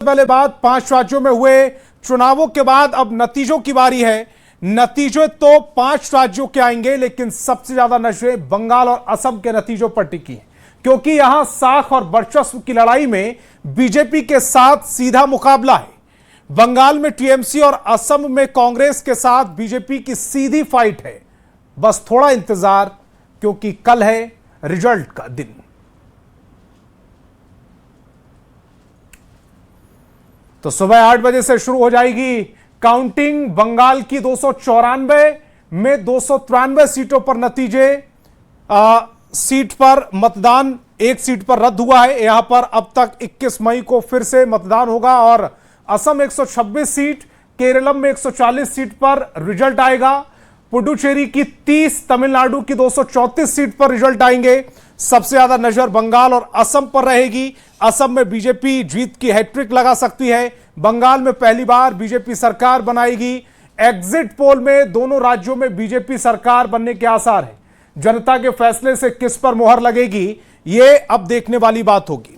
पहले बात 5 राज्यों में हुए चुनावों के बाद अब नतीजों की बारी है। नतीजे तो 5 राज्यों के आएंगे, लेकिन सबसे ज्यादा नजरें बंगाल और असम के नतीजों पर टिकी हैं, क्योंकि यहां साख और वर्चस्व की लड़ाई में बीजेपी के साथ सीधा मुकाबला है। बंगाल में टीएमसी और असम में कांग्रेस के साथ बीजेपी की सीधी फाइट है। बस थोड़ा इंतजार, क्योंकि कल है रिजल्ट का दिन। तो सुबह 8 बजे से शुरू हो जाएगी काउंटिंग। बंगाल की 294 में 293 सीटों पर नतीजे, सीट पर मतदान एक सीट पर रद्द हुआ है। यहां पर अब तक 21 मई को फिर से मतदान होगा और असम 126 सीट, केरलम में 140 सीट पर रिजल्ट आएगा। पुडुचेरी की 30, तमिलनाडु की 234 सीट पर रिजल्ट आएंगे। सबसे ज्यादा नजर बंगाल और असम पर रहेगी। असम में बीजेपी जीत की हैट्रिक लगा सकती है। बंगाल में पहली बार बीजेपी सरकार बनाएगी। एग्जिट पोल में दोनों राज्यों में बीजेपी सरकार बनने के आसार है। जनता के फैसले से किस पर मोहर लगेगी, यह अब देखने वाली बात होगी।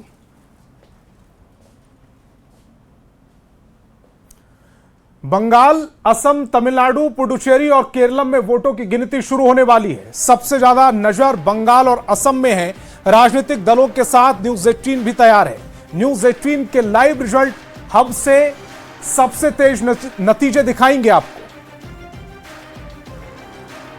बंगाल, असम, तमिलनाडु, पुडुचेरी और केरलम में वोटों की गिनती शुरू होने वाली है। सबसे ज्यादा नजर बंगाल और असम में है। राजनीतिक दलों के साथ न्यूज 18 भी तैयार है। न्यूज 18 के लाइव रिजल्ट हब से सबसे तेज नतीजे दिखाएंगे आपको।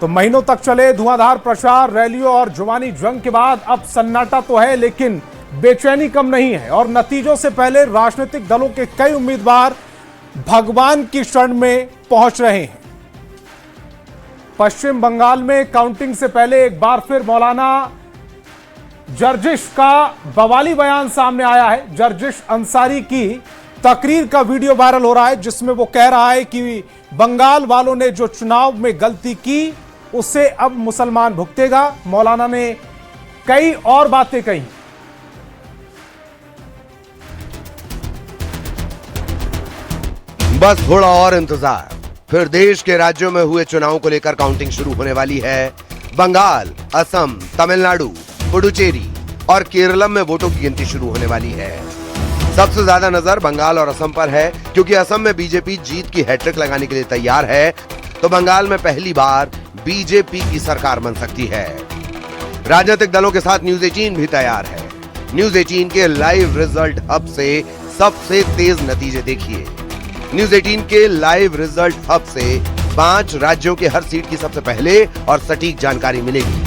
तो महीनों तक चले धुआंधार प्रचार, रैलियों और जुबानी जंग के बाद अब सन्नाटा तो है, लेकिन बेचैनी कम नहीं है। और नतीजों से पहले राजनीतिक दलों के कई उम्मीदवार भगवान की शरण में पहुंच रहे हैं। पश्चिम बंगाल में काउंटिंग से पहले एक बार फिर मौलाना जर्जिश का बवाली बयान सामने आया है। जर्जिश अंसारी की तकरीर का वीडियो वायरल हो रहा है, जिसमें वो कह रहा है कि बंगाल वालों ने जो चुनाव में गलती की उसे अब मुसलमान भुगतेगा। मौलाना ने कई और बातें कही। बस थोड़ा और इंतजार, फिर देश के राज्यों में हुए चुनावों को लेकर काउंटिंग शुरू होने वाली है। बंगाल, असम, तमिलनाडु, पुडुचेरी और केरलम में वोटों की गिनती शुरू होने वाली है। सबसे ज्यादा नजर बंगाल और असम पर है, क्योंकि असम में बीजेपी जीत की हैट्रिक लगाने के लिए तैयार है, तो बंगाल में पहली बार बीजेपी की सरकार बन सकती है। राजनीतिक दलों के साथ न्यूज 18 भी तैयार है। न्यूज 18 के लाइव रिजल्ट हब से सबसे तेज नतीजे देखिए। न्यूज 18 के लाइव रिजल्ट हब से 5 राज्यों के हर सीट की सबसे पहले और सटीक जानकारी मिलेगी।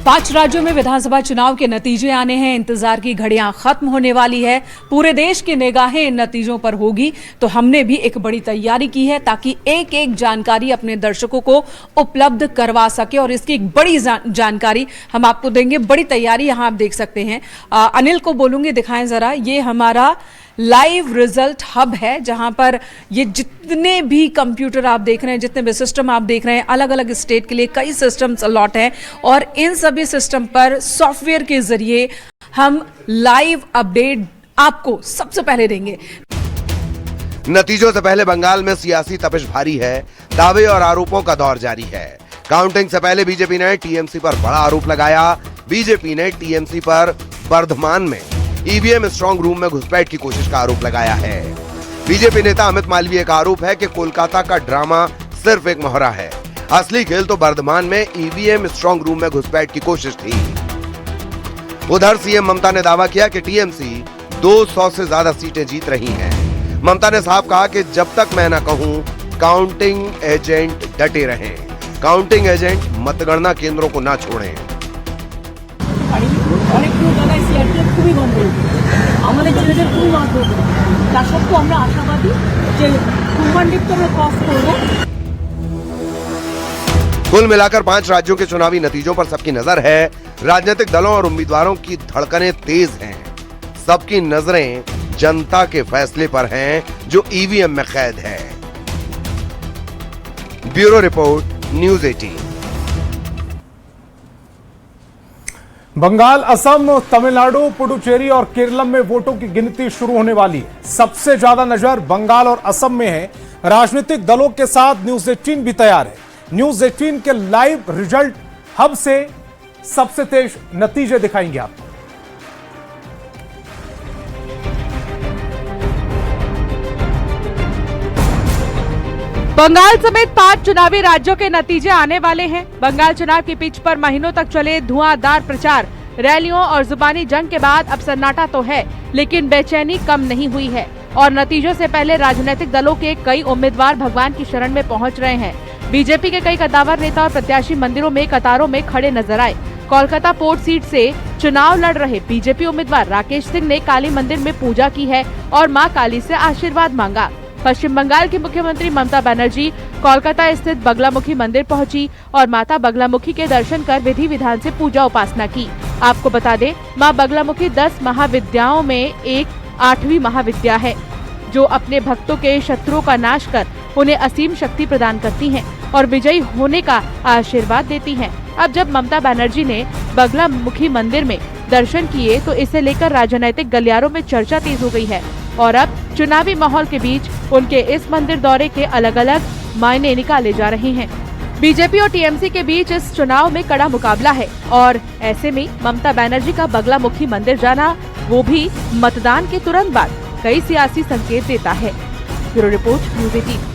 5 राज्यों में विधानसभा चुनाव के नतीजे आने हैं। इंतजार की घड़ियां खत्म होने वाली है। पूरे देश की निगाहें इन नतीजों पर होगी। तो हमने भी एक बड़ी तैयारी की है, ताकि एक एक जानकारी अपने दर्शकों को उपलब्ध करवा सके। और इसकी एक बड़ी जानकारी हम आपको देंगे। बड़ी तैयारी यहां आप देख सकते हैं। अनिल को बोलूंगी, दिखाएं जरा। ये हमारा लाइव रिजल्ट हब है, जहां पर ये जितने भी कंप्यूटर आप देख रहे हैं, जितने भी सिस्टम आप देख रहे हैं, अलग अलग स्टेट के लिए कई सिस्टम्स अलॉट हैं। और इन सभी सिस्टम पर सॉफ्टवेयर के जरिए हम लाइव अपडेट आपको सबसे पहले देंगे। नतीजों से पहले बंगाल में सियासी तपिश भारी है। दावे और आरोपों का दौर जारी है। काउंटिंग से पहले बीजेपी ने टीएमसी पर बड़ा आरोप लगाया। बीजेपी ने टीएमसी पर बर्धमान में ईवीएम स्ट्रांग रूम में घुसपैठ की कोशिश का आरोप लगाया है। बीजेपी नेता अमित मालवीय का आरोप है कि कोलकाता का ड्रामा सिर्फ एक मोहरा है। असली खेल तो बर्धमान में ईवीएम स्ट्रांग रूम में घुसपैठ की कोशिश थी। उधर सीएम ममता ने दावा किया कि टीएमसी 200 से ज्यादा सीटें जीत रही हैं। ममता ने साफ कहा कि जब तक मैं न कहूं, काउंटिंग एजेंट डटे रहें। काउंटिंग एजेंट मतगणना केंद्रों को न छोड़ें। অনেকগুলো জায়গায় সিআরপিএফ খুবই গন্ডগোল, আমাদের ছেলেদের খুবই মারধর করে। তা সত্ত্বেও আমরা আশাবাদী যে কুরবানদীপ তো আমরা ক্রস করবো। कुल मिलाकर 5 राज्यों के चुनावी नतीजों पर सबकी नजर है। राजनीतिक दलों और उम्मीदवारों की धड़कनें तेज हैं। सबकी नजरें जनता के फैसले पर हैं, जो ईवीएम में कैद है। Bureau report, news 18। Bengal, Assam, Tamil Nadu, Puducherry और केरलम में वोटों की गिनती शुरू होने वाली है। सबसे ज्यादा नजर बंगाल और असम में है। राजनीतिक दलों के साथ न्यूज 18 भी तैयार है। न्यूज 18 के लाइव रिजल्ट हब से सबसे तेज नतीजे दिखाएंगे आपको। बंगाल समेत 5 चुनावी राज्यों के नतीजे आने वाले हैं। बंगाल चुनाव की पिच पर महीनों तक चले धुआंधार प्रचार, रैलियों और जुबानी जंग के बाद अब सन्नाटा तो है, लेकिन बेचैनी कम नहीं हुई है और नतीजों से पहले राजनीतिक दलों के कई उम्मीदवार भगवान की शरण में पहुंच रहे हैं। बीजेपी के कई कद्दावर नेता और प्रत्याशी मंदिरों में कतारों में खड़े नजर आए। कोलकाता पोर्ट सीट से चुनाव लड़ रहे बीजेपी उम्मीदवार राकेश सिंह ने काली मंदिर में पूजा की है और मां काली से आशीर्वाद मांगा। पश्चिम बंगाल की मुख्यमंत्री ममता बनर्जी कोलकाता स्थित बगलामुखी मंदिर पहुंची और माता बगलामुखी के दर्शन कर विधि विधान से पूजा उपासना की। आपको बता दें, मां बगलामुखी 10 महाविद्याओं में एक 8वीं महाविद्या है, जो अपने भक्तों के शत्रुओं का नाश कर उन्हें असीम शक्ति प्रदान करती हैं और विजयी होने का आशीर्वाद देती हैं। अब जब ममता बनर्जी ने बगलामुखी मंदिर में दर्शन किए तो इसे लेकर राजनीतिक गलियारों में चर्चा तेज हो गई है और अब चुनावी माहौल के बीच उनके इस मंदिर दौरे के अलग अलग मायने निकाले जा रहे हैं। बीजेपी और टीएमसी के बीच इस चुनाव में कड़ा मुकाबला है और ऐसे में ममता बनर्जी का बगलामुखी मंदिर जाना, वो भी मतदान के तुरंत बाद, कई सियासी संकेत देता है। Bureau report news 18।